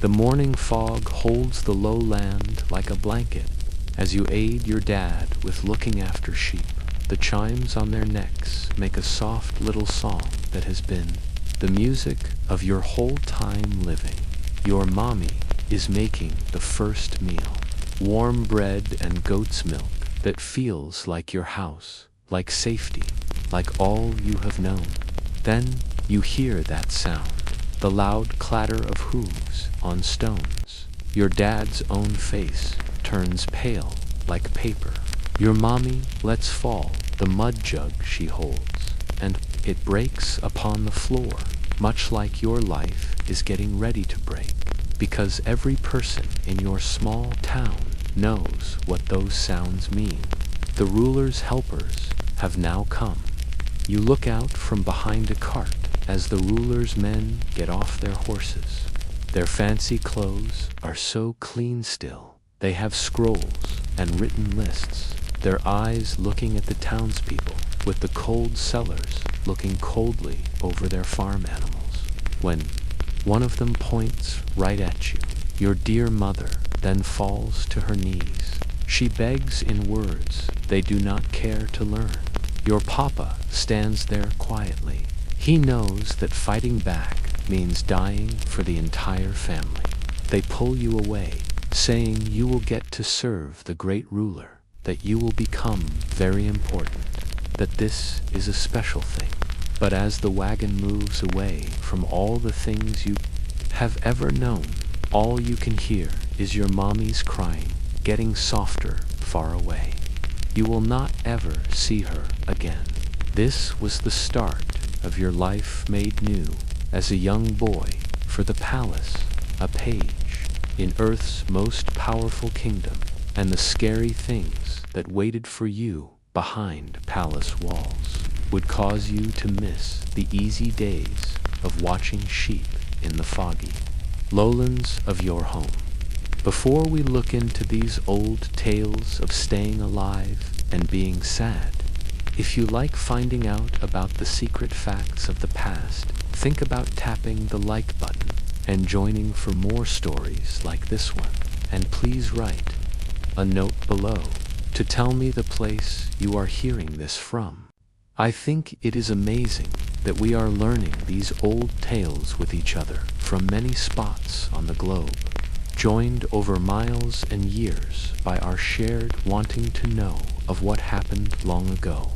The morning fog holds the low land like a blanket as you aid your dad with looking after sheep. The chimes on their necks make a soft little song that has been the music of your whole time living. Your mommy is making the first meal. Warm bread and goat's milk that feels like your house, like safety, like all you have known. Then you hear that sound, the loud clatter of hooves on stones. Your dad's own face turns pale like paper. Your mommy lets fall the mud jug she holds, and it breaks upon the floor, much like your life is getting ready to break, because every person in your small town knows what those sounds mean. The ruler's helpers have now come. You look out from behind a cart as the ruler's men get off their horses. Their fancy clothes are so clean still. They have scrolls and written lists, their eyes looking at the townspeople, with the cold sellers looking coldly over their farm animals. When one of them points right at you, your dear mother then falls to her knees. She begs in words they do not care to learn. Your papa stands there quietly. He knows that fighting back means dying for the entire family. They pull you away, saying you will get to serve the great ruler, that you will become very important, that this is a special thing. But as the wagon moves away from all the things you have ever known, all you can hear is your mommy's crying, getting softer far away. You will not ever see her again. This was the start of your life made new as a young boy for the palace, a page in Earth's most powerful kingdom, and the scary things that waited for you behind palace walls would cause you to miss the easy days of watching sheep in the foggy lowlands of your home. Before we look into these old tales of staying alive and being sad, if you like finding out about the secret facts of the past, think about tapping the like button and joining for more stories like this one. And please write a note below to tell me the place you are hearing this from. I think it is amazing that we are learning these old tales with each other from many spots on the globe, joined over miles and years by our shared wanting to know of what happened long ago.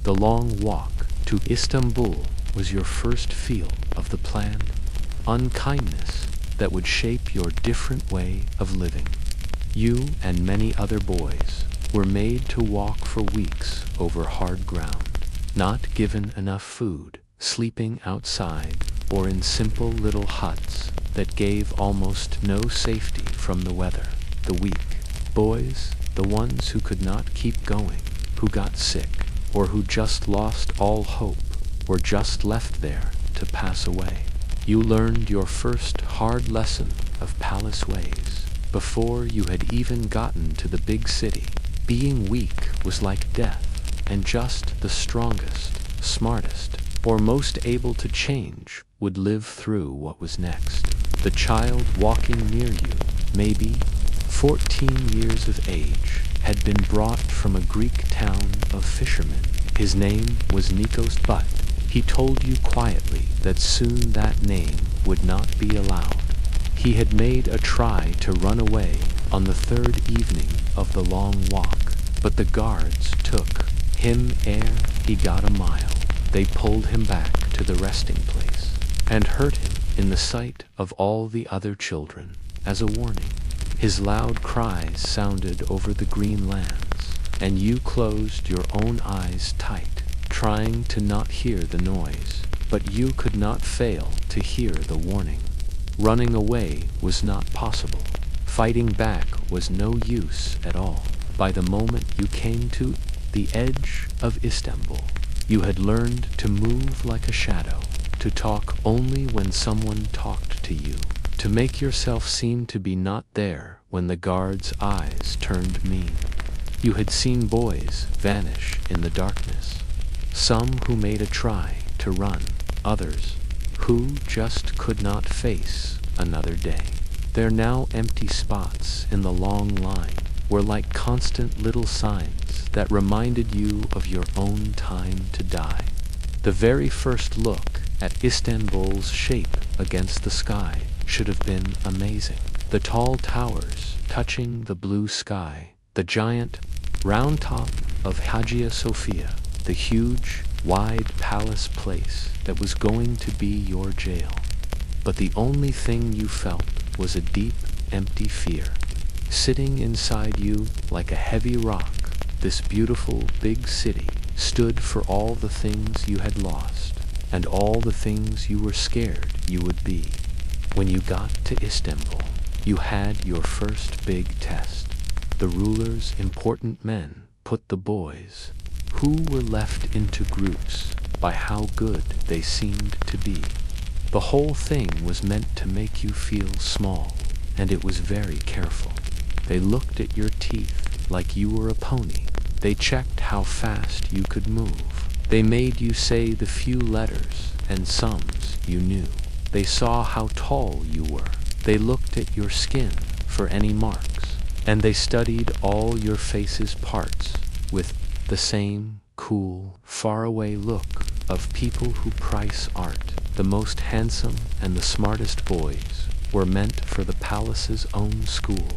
The long walk to Istanbul was your first feel of the planned unkindness that would shape your different way of living. You and many other boys were made to walk for weeks over hard ground, not given enough food, sleeping outside or in simple little huts that gave almost no safety from the weather. The weak boys, the ones who could not keep going, who got sick, or who just lost all hope, were just left there to pass away. You learned your first hard lesson of palace ways before you had even gotten to the big city. Being weak was like death, and just the strongest, smartest, or most able to change would live through what was next. The child walking near you, maybe 14 years of age, had been brought from a Greek town of fishermen. His name was Nikos, but he told you quietly that soon that name would not be allowed. He had made a try to run away on the third evening of the long walk, but the guards took him ere he got a mile. They pulled him back to the resting place and hurt him in the sight of all the other children as a warning. His loud cries sounded over the green lands, and you closed your own eyes tight, trying to not hear the noise, but you could not fail to hear the warning. Running away was not possible. Fighting back was no use at all. By the moment you came to the edge of Istanbul, you had learned to move like a shadow, to talk only when someone talked to you, to make yourself seem to be not there when the guards' eyes turned mean. You had seen boys vanish in the darkness, some who made a try to run, others who just could not face another day. Their now empty spots in the long line were like constant little signs that reminded you of your own time to die. The very first look at Istanbul's shape against the sky should have been amazing. The tall towers touching the blue sky, the giant round top of Hagia Sophia, the huge, wide palace place that was going to be your jail. But the only thing you felt was a deep, empty fear. Sitting inside you like a heavy rock, this beautiful big city stood for all the things you had lost and all the things you were scared you would be. When you got to Istanbul, you had your first big test. The ruler's important men put the boys, who were left into groups by how good they seemed to be. The whole thing was meant to make you feel small, and it was very careful. They looked at your teeth like you were a pony. They checked how fast you could move. They made you say the few letters and sums you knew. They saw how tall you were. They looked at your skin for any marks, and they studied all your face's parts with the same cool, faraway look of people who price art. The most handsome and the smartest boys were meant for the palace's own school.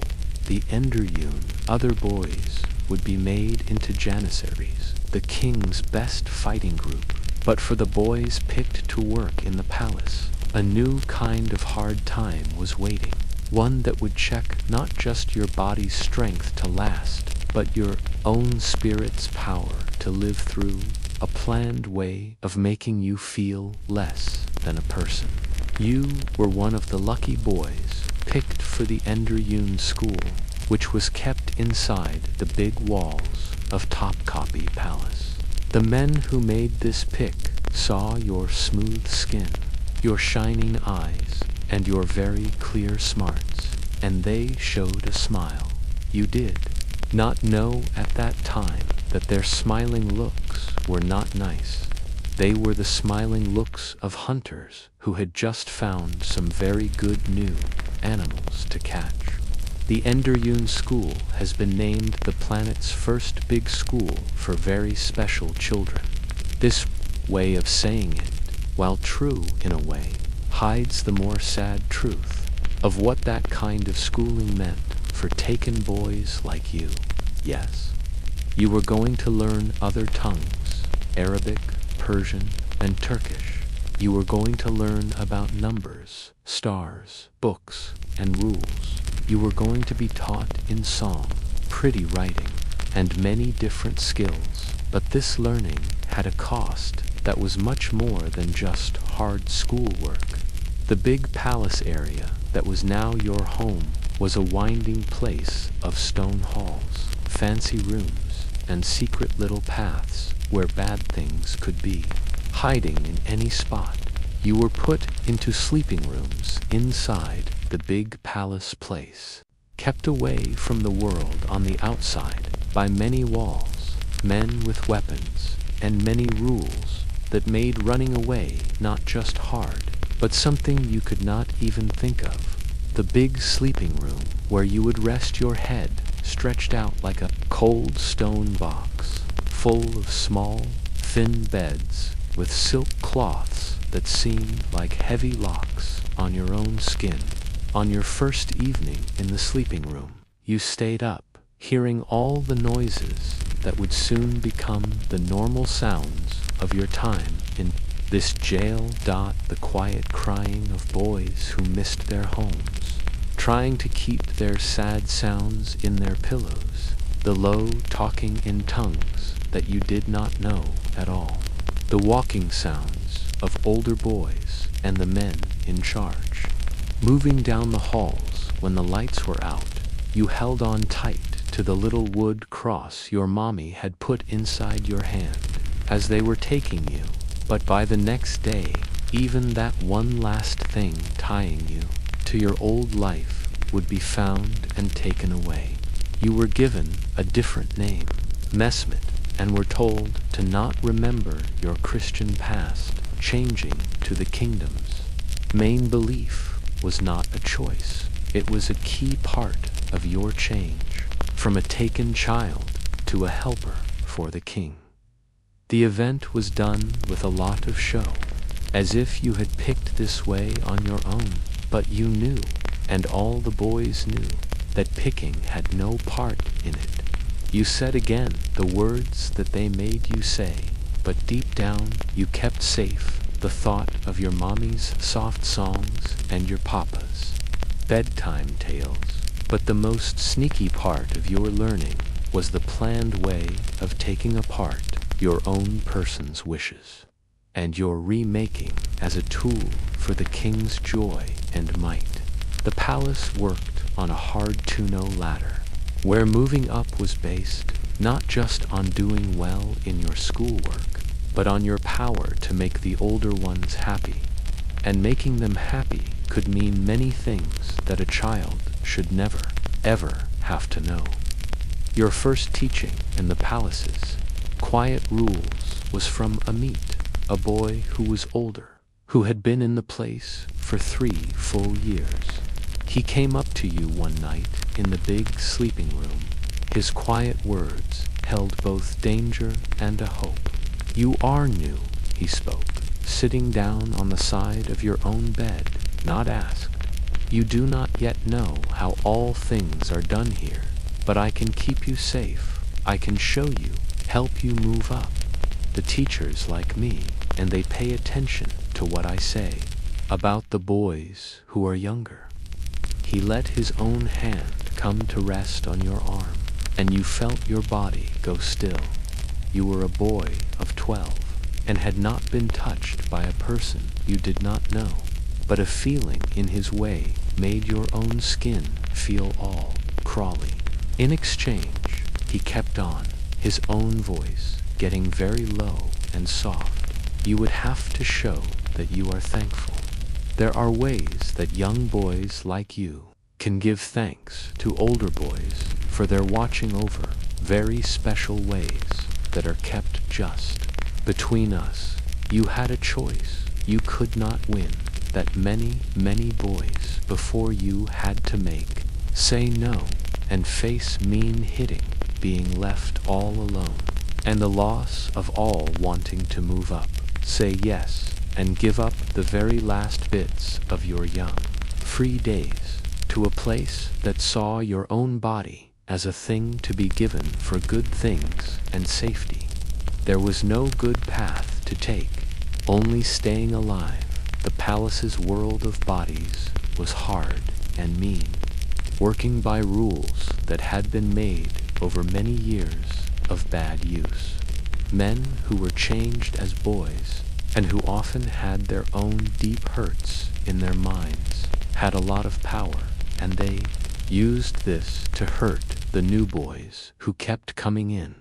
The Enderun, other boys, would be made into janissaries, the king's best fighting group. But for the boys picked to work in the palace, a new kind of hard time was waiting. One that would check not just your body's strength to last, but your own spirit's power to live through, a planned way of making you feel less than a person. You were one of the lucky boys picked for the Enderun school, which was kept inside the big walls of Topkapi Palace. The men who made this pick saw your smooth skin, your shining eyes, and your very clear smarts, and they showed a smile. You did not know at that time that their smiling looks were not nice. They were the smiling looks of hunters who had just found some very good new animals to catch. The Enderun School has been named the planet's first big school for very special children. This way of saying it, while true in a way, hides the more sad truth of what that kind of schooling meant for taken boys like you. Yes, you were going to learn other tongues, Arabic, Persian, and Turkish. You were going to learn about numbers, stars, books, and rules. You were going to be taught in song, pretty writing, and many different skills. But this learning had a cost that was much more than just hard schoolwork. The big palace area that was now your home was a winding place of stone halls, fancy rooms, and secret little paths where bad things could be, hiding in any spot. You were put into sleeping rooms inside the big palace place, kept away from the world on the outside by many walls, men with weapons, and many rules that made running away not just hard, but something you could not even think of. The big sleeping room where you would rest your head stretched out like a cold stone box, full of small, thin beds with silk cloths that seemed like heavy locks on your own skin. On your first evening in the sleeping room, you stayed up, hearing all the noises that would soon become the normal sounds of your time in this jail. The quiet crying of boys who missed their homes, trying to keep their sad sounds in their pillows, the low talking in tongues that you did not know at all, the walking sounds of older boys and the men in charge. Moving down the halls when the lights were out, you held on tight to the little wood cross your mommy had put inside your hand as they were taking you. But by the next day, even that one last thing tying you to your old life would be found and taken away. You were given a different name, Mehmet, and were told to not remember your Christian past, changing to the kingdom's main belief was not a choice. It was a key part of your change, from a taken child to a helper for the king. The event was done with a lot of show, as if you had picked this way on your own, but you knew, and all the boys knew, that picking had no part in it. You said again the words that they made you say, but deep down you kept safe the thought of your mommy's soft songs and your papa's bedtime tales. But the most sneaky part of your learning was the planned way of taking apart your own person's wishes, and your remaking as a tool for the king's joy and might. The palace worked on a hard-to-know ladder, where moving up was based not just on doing well in your schoolwork, but on your power to make the older ones happy. And making them happy could mean many things that a child should never, ever have to know. Your first teaching in the palace's quiet rules was from Amit, a boy who was older, who had been in the place for 3 full years. He came up to you one night in the big sleeping room. His quiet words held both danger and a hope. "You are new," he spoke, sitting down on the side of your own bed, not asked. "You do not yet know how all things are done here, but I can keep you safe. I can show you, help you move up. The teachers like me, and they pay attention to what I say about the boys who are younger." He let his own hand come to rest on your arm, and you felt your body go still. You were a boy of 12, and had not been touched by a person you did not know, but a feeling in his way made your own skin feel all crawly. In exchange, he kept on, his own voice getting very low and soft. "You would have to show that you are thankful. There are ways that young boys like you can give thanks to older boys for their watching over, very special ways that are kept just. Between us, you had a choice you could not win, that many, many boys before you had to make. Say no, and face mean hitting, being left all alone, and the loss of all wanting to move up. Say yes, and give up the very last bits of your young, free days to a place that saw your own body as a thing to be given for good things and safety. There was no good path to take, only staying alive. The palace's world of bodies was hard and mean, working by rules that had been made over many years of bad use. Men who were changed as boys, and who often had their own deep hurts in their minds, had a lot of power, and they used this to hurt the new boys who kept coming in.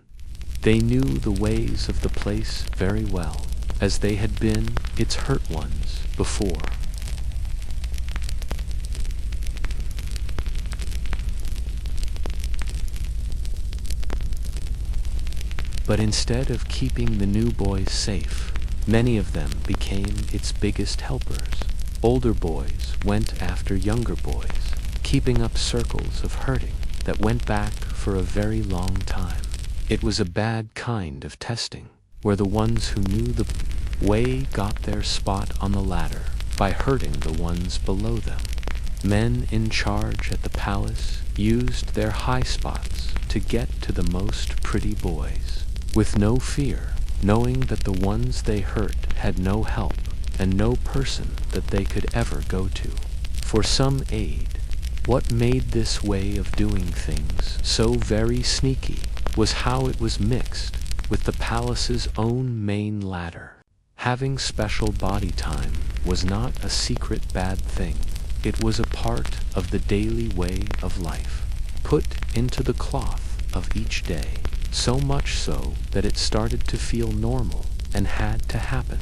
They knew the ways of the place very well, as they had been its hurt ones before. But instead of keeping the new boys safe, many of them became its biggest helpers. Older boys went after younger boys, keeping up circles of hurting that went back for a very long time. It was a bad kind of testing, where the ones who knew the way got their spot on the ladder by hurting the ones below them. Men in charge at the palace used their high spots to get to the most pretty boys, with no fear, knowing that the ones they hurt had no help and no person that they could ever go to for some aid. What made this way of doing things so very sneaky was how it was mixed with the palace's own main ladder. Having special body time was not a secret bad thing. It was a part of the daily way of life, put into the cloth of each day, so much so that it started to feel normal and had to happen.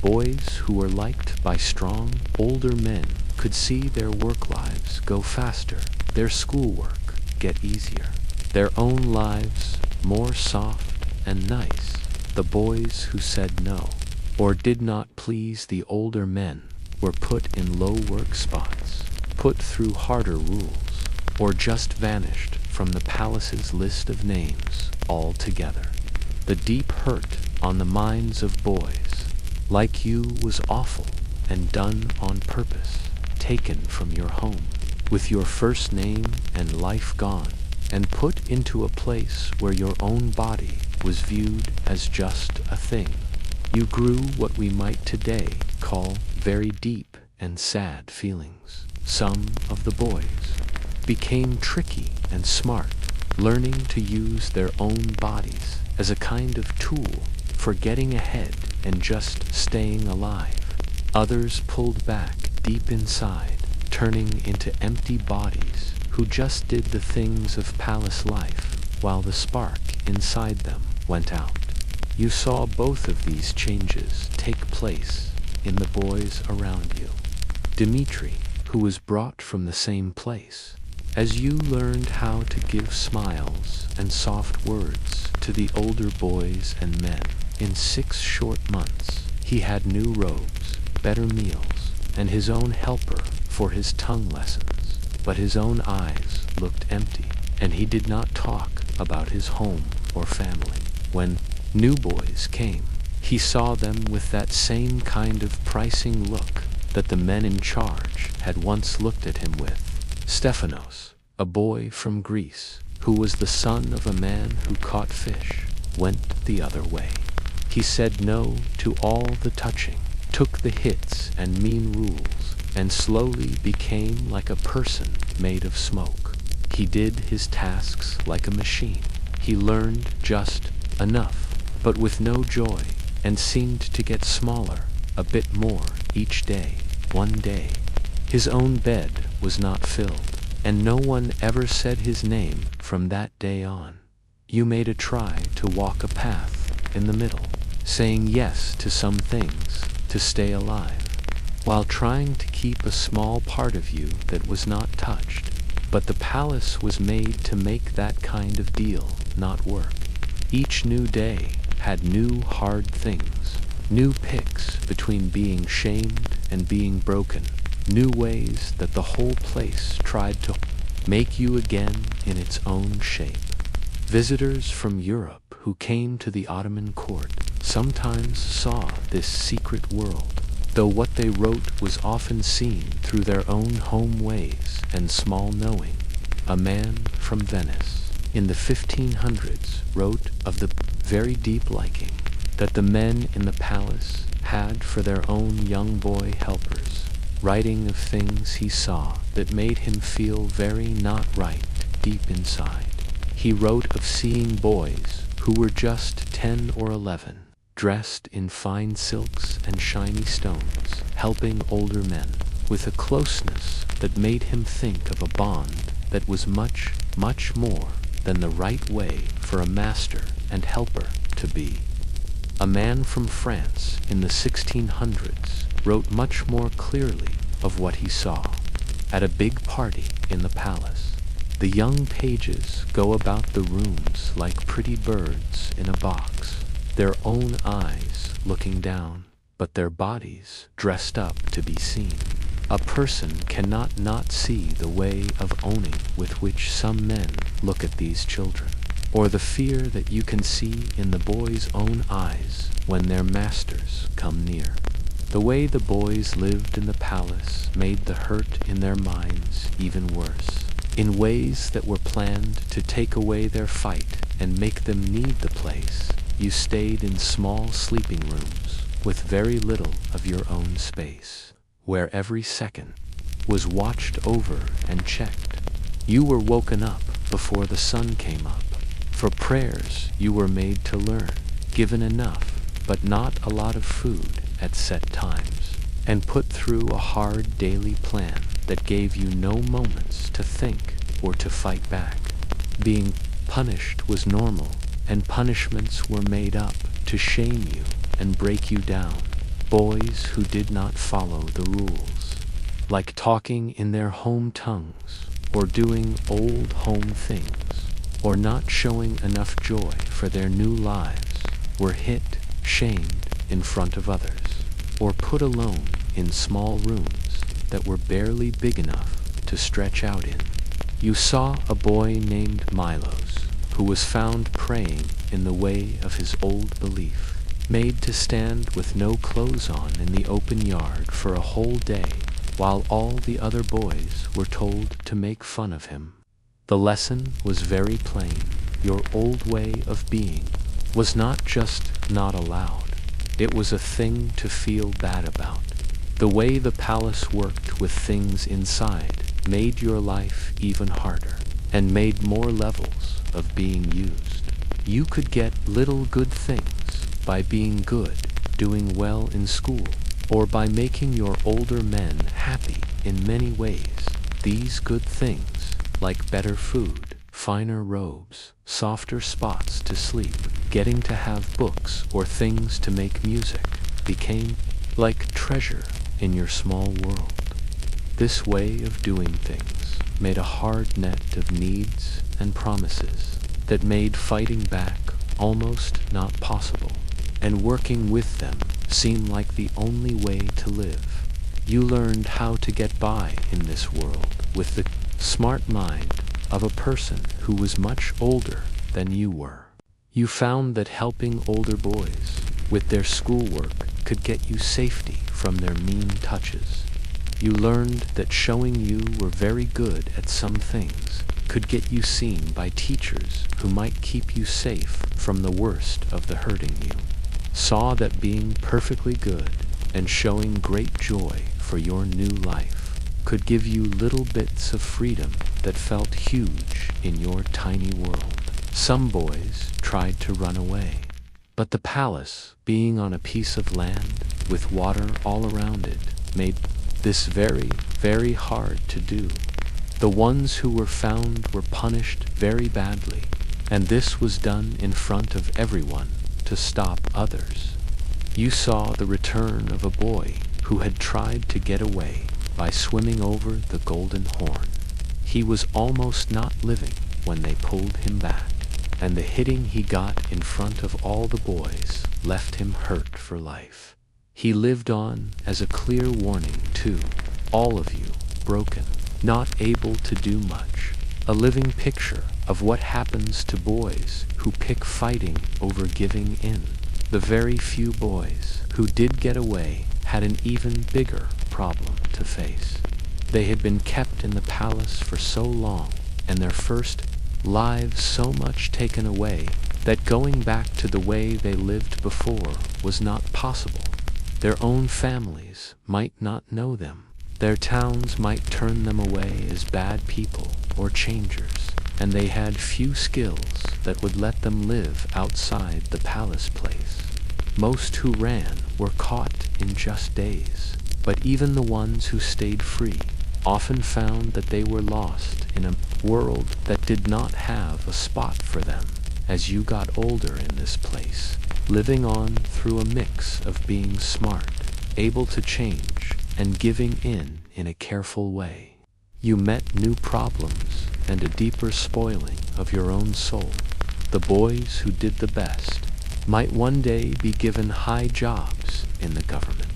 Boys who were liked by strong, older men could see their work lives go faster, their schoolwork get easier, their own lives more soft and nice. The boys who said no, or did not please the older men, were put in low work spots, put through harder rules, or just vanished from the palace's list of names altogether. The deep hurt on the minds of boys like you was awful and done on purpose, taken from your home, with your first name and life gone, and put into a place where your own body was viewed as just a thing. You grew what we might today call very deep and sad feelings. Some of the boys became tricky and smart, learning to use their own bodies as a kind of tool for getting ahead and just staying alive. Others pulled back deep inside, turning into empty bodies who just did the things of palace life while the spark inside them went out. You saw both of these changes take place in the boys around you. Dmitri, who was brought from the same place, as you learned how to give smiles and soft words to the older boys and men. In 6 short months, he had new robes, better meals, and his own helper for his tongue lessons. But his own eyes looked empty, and he did not talk about his home or family. When new boys came, he saw them with that same kind of pricing look that the men in charge had once looked at him with. Stephanos, a boy from Greece, who was the son of a man who caught fish, went the other way. He said no to all the touching, took the hits and mean rules, and slowly became like a person made of smoke. He did his tasks like a machine. He learned just enough, but with no joy, and seemed to get smaller, a bit more each day. One day, his own bed was not filled, and no one ever said his name from that day on. You made a try to walk a path in the middle, saying yes to some things to stay alive, while trying to keep a small part of you that was not touched. But the palace was made to make that kind of deal not work. Each new day had new hard things, new picks between being shamed and being broken, new ways that the whole place tried to make you again in its own shape. Visitors from Europe who came to the Ottoman court sometimes saw this secret world, though what they wrote was often seen through their own home ways and small knowing. A man from Venice in the 1500s wrote of the very deep liking that the men in the palace had for their own young boy helpers, writing of things he saw that made him feel very not right deep inside. He wrote of seeing boys who were just 10 or 11, dressed in fine silks and shiny stones, helping older men with a closeness that made him think of a bond that was much, much more than the right way for a master and helper to be. A man from France in the 1600s wrote much more clearly of what he saw. At a big party in the palace, the young pages go about the rooms like pretty birds in a box, their own eyes looking down, but their bodies dressed up to be seen. A person cannot not see the way of owning with which some men look at these children, or the fear that you can see in the boys' own eyes when their masters come near. The way the boys lived in the palace made the hurt in their minds even worse, in ways that were planned to take away their fight and make them need the place. You stayed in small sleeping rooms with very little of your own space, where every second was watched over and checked. You were woken up before the sun came up. For prayers you were made to learn, given enough, but not a lot of food at set times, and put through a hard daily plan that gave you no moments to think or to fight back. Being punished was normal, and punishments were made up to shame you and break you down. Boys who did not follow the rules, like talking in their home tongues, or doing old home things, or not showing enough joy for their new lives, were hit, shamed in front of others, or put alone in small rooms that were barely big enough to stretch out in. You saw a boy named Milos, who was found praying in the way of his old belief, made to stand with no clothes on in the open yard for a whole day, while all the other boys were told to make fun of him. The lesson was very plain. Your old way of being was not just not allowed. It was a thing to feel bad about. The way the palace worked with things inside made your life even harder, and made more levels of being used. You could get little good things by being good, doing well in school, or by making your older men happy in many ways. These good things, like better food, finer robes, softer spots to sleep, getting to have books or things to make music, became like treasure in your small world. This way of doing things made a hard net of needs and promises that made fighting back almost not possible, and working with them seemed like the only way to live. You learned how to get by in this world with the smart mind of a person who was much older than you were. You found that helping older boys with their schoolwork could get you safety from their mean touches. You learned that showing you were very good at some things could get you seen by teachers who might keep you safe from the worst of the hurting you. Saw that being perfectly good and showing great joy for your new life could give you little bits of freedom that felt huge in your tiny world. Some boys tried to run away, but the palace, being on a piece of land with water all around it, made this very, very hard to do. The ones who were found were punished very badly, and this was done in front of everyone to stop others. You saw the return of a boy who had tried to get away by swimming over the Golden Horn. He was almost not living when they pulled him back, and the hitting he got in front of all the boys left him hurt for life. He lived on as a clear warning to all of you, broken, not able to do much, a living picture of what happens to boys who pick fighting over giving in. The very few boys who did get away had an even bigger problem to face. They had been kept in the palace for so long, and their first lives so much taken away, that going back to the way they lived before was not possible. Their own families might not know them. Their towns might turn them away as bad people or changers, and they had few skills that would let them live outside the palace place. Most who ran were caught in just days, but even the ones who stayed free often found that they were lost in a world that did not have a spot for them. As you got older in this place, living on through a mix of being smart, able to change, and giving in a careful way, you met new problems and a deeper spoiling of your own soul. The boys who did the best might one day be given high jobs in the government,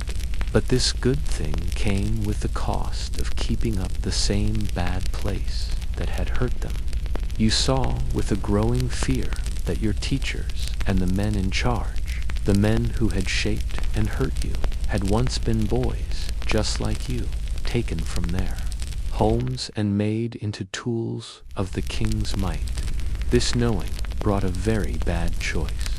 but this good thing came with the cost of keeping up the same bad place that had hurt them. You saw with a growing fear that your teachers and the men in charge, the men who had shaped and hurt you, had once been boys just like you, taken from their homes and made into tools of the king's might. This knowing brought a very bad choice.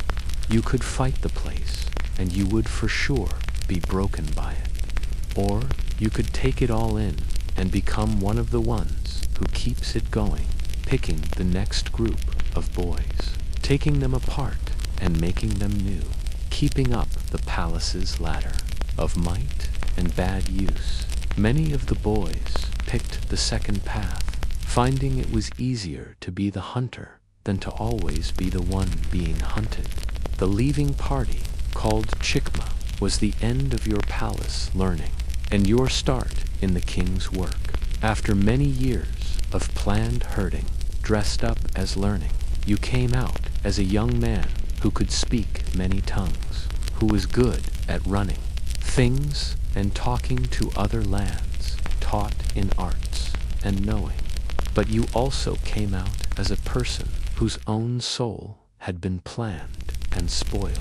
You could fight the place, and you would for sure be broken by it. Or you could take it all in and become one of the ones who keeps it going, picking the next group of boys, taking them apart and making them new, keeping up the palace's ladder of might and bad use. Many of the boys picked the second path, finding it was easier to be the hunter than to always be the one being hunted. The leaving party, called Chikma, was the end of your palace learning, and your start in the king's work. After many years of planned herding, dressed up as learning, you came out as a young man who could speak many tongues, who was good at running things and talking to other lands, taught in arts, and knowing. But you also came out as a person whose own soul had been planned and spoiled,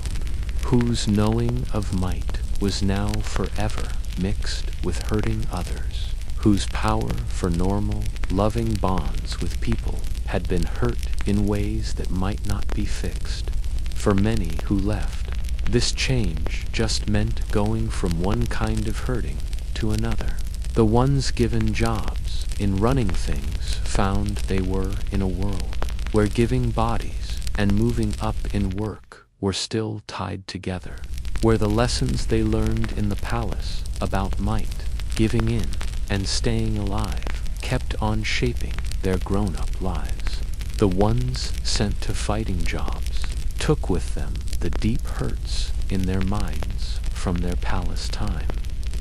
whose knowing of might was now forever mixed with hurting others, whose power for normal, loving bonds with people had been hurt in ways that might not be fixed. For many who left, this change just meant going from one kind of hurting to another. The ones given jobs in running things found they were in a world where giving bodies and moving up in work were still tied together, where the lessons they learned in the palace about might, giving in, and staying alive kept on shaping their grown-up lives. The ones sent to fighting jobs took with them the deep hurts in their minds from their palace time,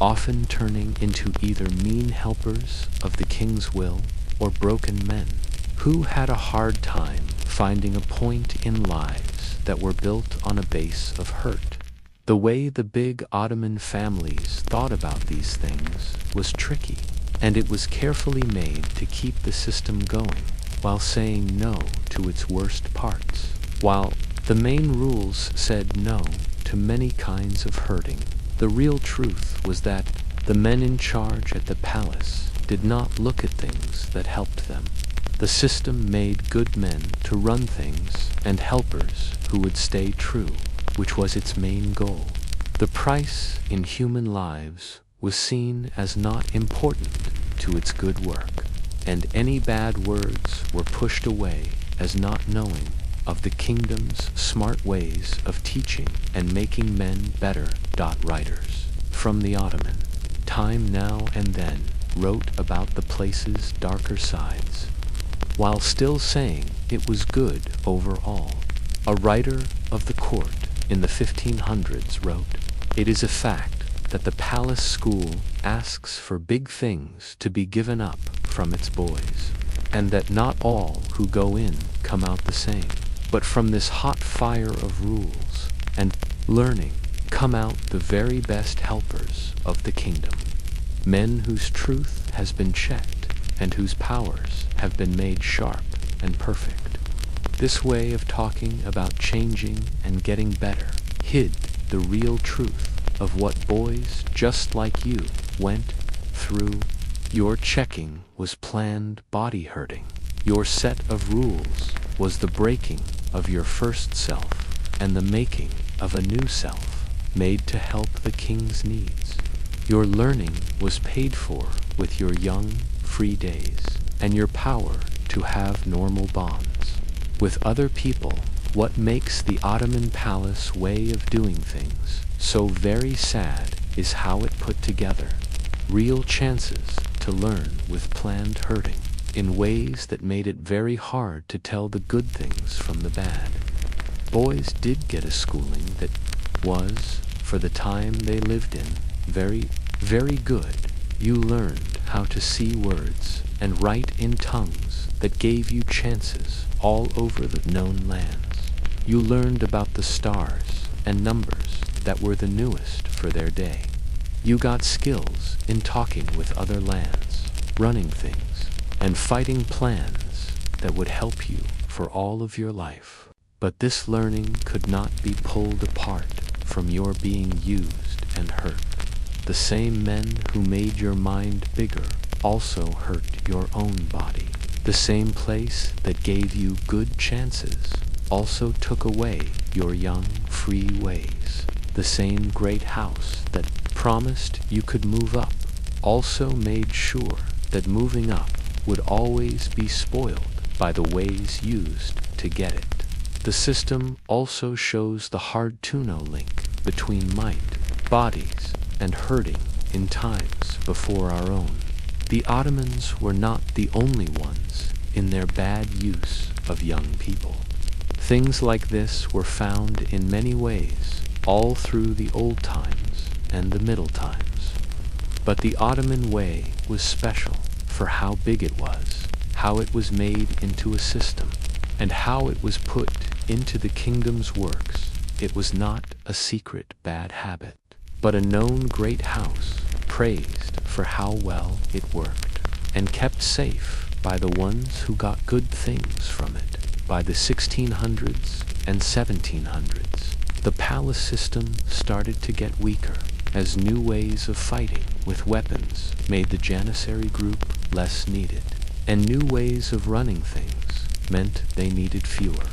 often turning into either mean helpers of the king's will or broken men who had a hard time finding a point in lives that were built on a base of hurt. The way the big Ottoman families thought about these things was tricky, and it was carefully made to keep the system going while saying no to its worst parts. While the main rules said no to many kinds of hurting, the real truth was that the men in charge at the palace did not look at things that helped them. The system made good men to run things and helpers who would stay true, which was its main goal. The price in human lives was seen as not important to its good work, and any bad words were pushed away as not knowing of the kingdom's smart ways of teaching and making men better. Writers from the Ottoman time now and then wrote about the place's darker sides, while still saying it was good overall. A writer of the court in the 1500s wrote, "It is a fact that the palace school asks for big things to be given up from its boys, and that not all who go in come out the same, but from this hot fire of rules and learning come out the very best helpers of the kingdom, men whose truth has been checked and whose powers have been made sharp and perfect." This way of talking about changing and getting better hid the real truth of what boys just like you went through. Your checking was planned body hurting. Your set of rules was the breaking of your first self and the making of a new self made to help the king's needs. Your learning was paid for with your young, free days and your power to have normal bonds with other people. What makes the Ottoman palace way of doing things so very sad is how it put together real chances to learn with planned hurting in ways that made it very hard to tell the good things from the bad. Boys did get a schooling that was, for the time they lived in, very, very good. You learned how to see words and write in tongues that gave you chances all over the known lands. You learned about the stars and numbers that were the newest for their day. You got skills in talking with other lands, running things, and fighting plans that would help you for all of your life. But this learning could not be pulled apart from your being used and hurt. The same men who made your mind bigger also hurt your own body. The same place that gave you good chances also took away your young, free ways. The same great house that promised you could move up also made sure that moving up would always be spoiled by the ways used to get it. The system also shows the hard to know link between might, bodies, and hurting in times before our own. The Ottomans were not the only ones in their bad use of young people. Things like this were found in many ways all through the old times and the middle times. But the Ottoman way was special for how big it was, how it was made into a system, and how it was put into the kingdom's works. It was not a secret bad habit, but a known great house, praised for how well it worked. and kept safe by the ones who got good things from it. By the 1600s and 1700s, the palace system started to get weaker as new ways of fighting with weapons made the janissary group less needed, and new ways of running things meant they needed fewer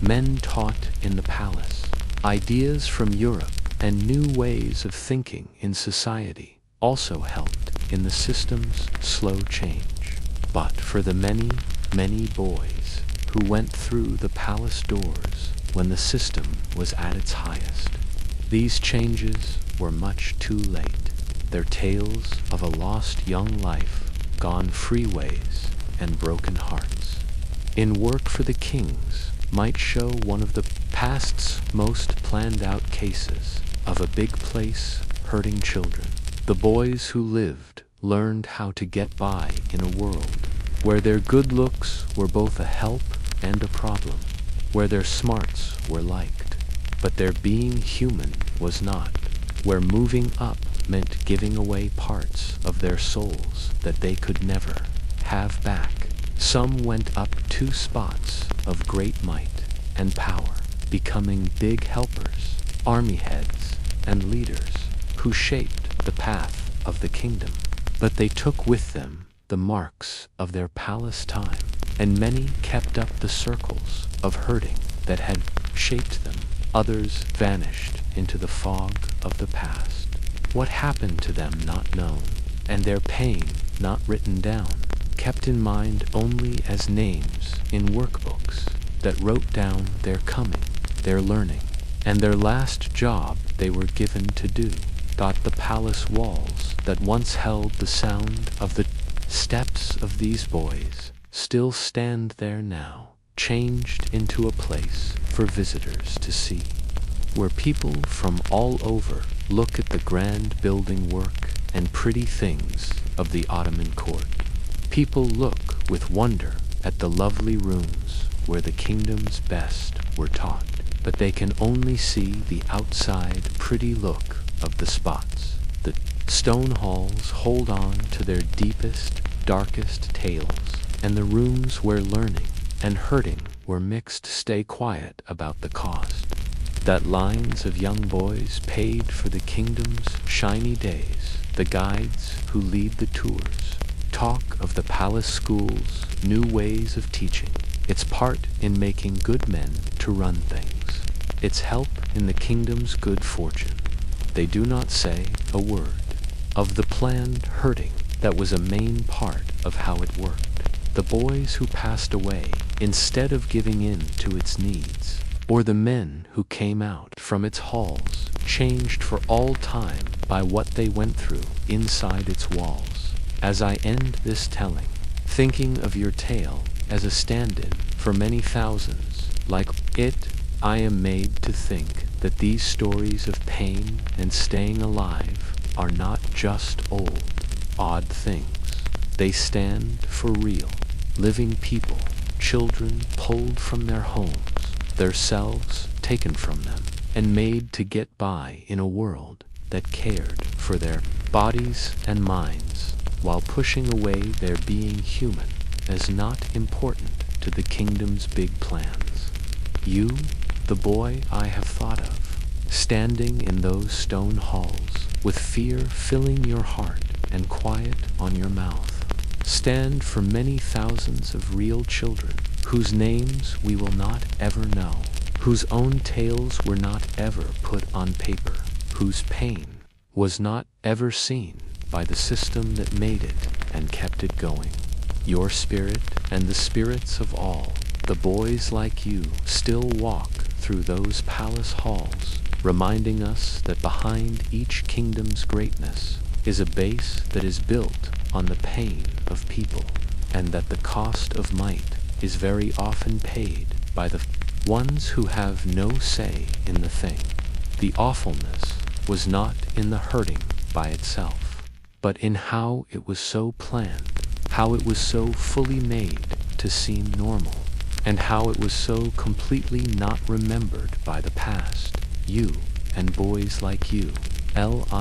men taught in the palace. Ideas from Europe and new ways of thinking in society also helped in the system's slow change. But for the many, many boys who went through the palace doors when the system was at its highest, these changes were much too late. Their tales of a lost young life, gone free ways, and broken hearts in work for the kings might show one of the past's most planned out cases of a big place hurting children. The boys who lived learned how to get by in a world where their good looks were both a help and a problem, where their smarts were liked, but their being human was not, where moving up meant giving away parts of their souls that they could never have back. Some went up 2 spots of great might and power, becoming big helpers, army heads, and leaders who shaped the path of the kingdom. But they took with them the marks of their palace time, and many kept up the circles of hurting that had shaped them. Others vanished into the fog of the past. What happened to them not known, and their pain not written down, kept in mind only as names in workbooks that wrote down their coming, their learning, and their last job they were given to do. Dot the palace walls that once held the sound of the steps of these boys still stand there now, changed into a place for visitors to see, where people from all over look at the grand building work and pretty things of the Ottoman court. People look with wonder at the lovely rooms where the kingdom's best were taught, but they can only see the outside pretty look of the spots. The stone halls hold on to their deepest, darkest tales, and the rooms where learning and hurting were mixed stay quiet about the cost. That lines of young boys paid for the kingdom's shiny days, the guides who lead the tours, talk of the palace schools, new ways of teaching, its part in making good men to run things, its help in the kingdom's good fortune. They do not say a word of the planned hurting that was a main part of how it worked. The boys who passed away instead of giving in to its needs, or the men who came out from its halls changed for all time by what they went through inside its walls. As I end this telling, thinking of your tale as a stand-in for many thousands, like it, I am made to think that these stories of pain and staying alive are not just old, odd things. They stand for real, living people, children pulled from their homes, their selves taken from them, and made to get by in a world that cared for their bodies and minds, while pushing away their being human as not important to the kingdom's big plans. You, the boy I have thought of, standing in those stone halls, with fear filling your heart and quiet on your mouth, stand for many thousands of real children whose names we will not ever know, whose own tales were not ever put on paper, whose pain was not ever seen by the system that made it and kept it going. Your spirit and the spirits of all the boys like you still walk through those palace halls, reminding us that behind each kingdom's greatness is a base that is built on the pain of people, and that the cost of might is very often paid by the ones who have no say in the thing. The awfulness was not in the hurting by itself, but in how it was so planned, how it was so fully made to seem normal, and how it was so completely not remembered by the past. You, and boys like you, Lived,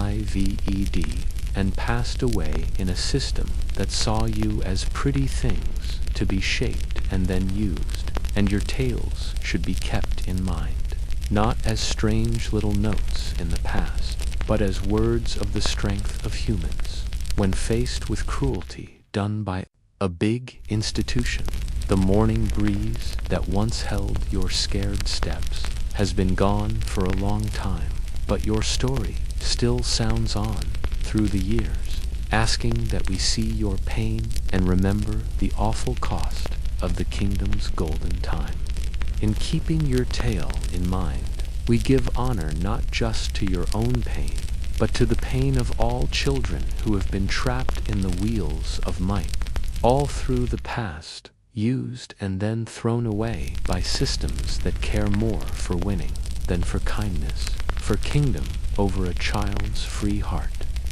and passed away in a system that saw you as pretty things to be shaped and then used, and your tales should be kept in mind, not as strange little notes in the past, but as words of the strength of humans. When faced with cruelty done by a big institution, the morning breeze that once held your scared steps has been gone for a long time, but your story still sounds on through the years, asking that we see your pain and remember the awful cost of the kingdom's golden time. In keeping your tale in mind, we give honor not just to your own pain, but to the pain of all children who have been trapped in the wheels of might, all through the past, used and then thrown away by systems that care more for winning than for kindness, for kingdom over a child's free heart.